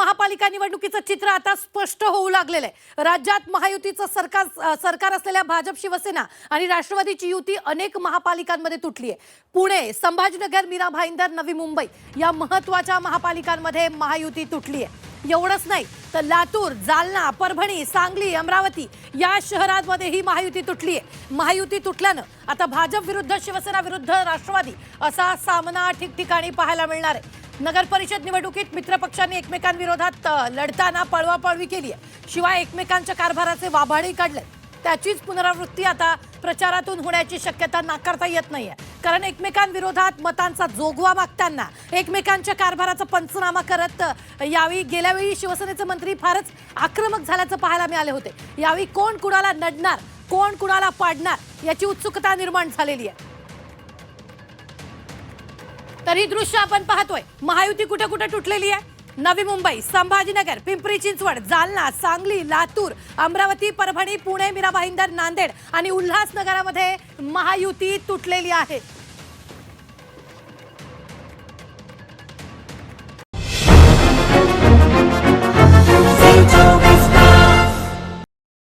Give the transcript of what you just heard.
महापालिका निवडणुकीचं चित्र आता स्पष्ट होऊ लागलेलं आहे। राज्यात महायुतीचं सरकार असलेल्या भाजप, शिवसेना आणि राष्ट्रवादीची युती अनेक महापालिकांमध्ये तुटली आहे। पुणे, संभाजीनगर, मीरा भाईंदर, नवी मुंबई या महत्त्वाच्या महापालिकांमध्ये महायुती तुटली आहे। एवढंच नाही तर लातूर, जालना, परभणी, सांगली, अमरावती या शहरांमध्येही महायुती तुटली आहे। महायुती तुटल्यानं आता भाजप विरुद्ध शिवसेना विरुद्ध राष्ट्रवादी असा सामना ठिकठिकाणी पाहायला मिळणार आहे। नगर परिषद निवडणुकीत मित्रपक्षांनी एकमेकांविरोधात लढताना पळवापळवी केली आहे, शिवाय एकमेकांच्या कारभाराचे वाभाडे काढले। त्याचीच पुनरावृत्ती आता प्रचारातून होण्याची शक्यता नाकारता येत नाहीये, कारण एकमेकांविरोधात मतांचा जोगवा मागताना एकमेकांच्या कारभाराचा पंचनामा करत गेल्यावेळी शिवसेनेचे मंत्री फारच आक्रमक झाल्याचं पाहायला मिळाले होते। यावेळी कोण कुणाला नडणार, कोण कुणाला पाडणार याची उत्सुकता निर्माण झालेली आहे। तर ही दृश्य आपण पाहतोय। महायुती कुठे कुठे तुटलेली आहे? नवी मुंबई, संभाजीनगर, पिंपरी चिंचवड, जालना, सांगली, लातूर, अमरावती, परभणी, पुणे, मीरा भाईंदर, नांदेड आणि उल्हासनगरामध्ये महायुती तुटलेली आहे।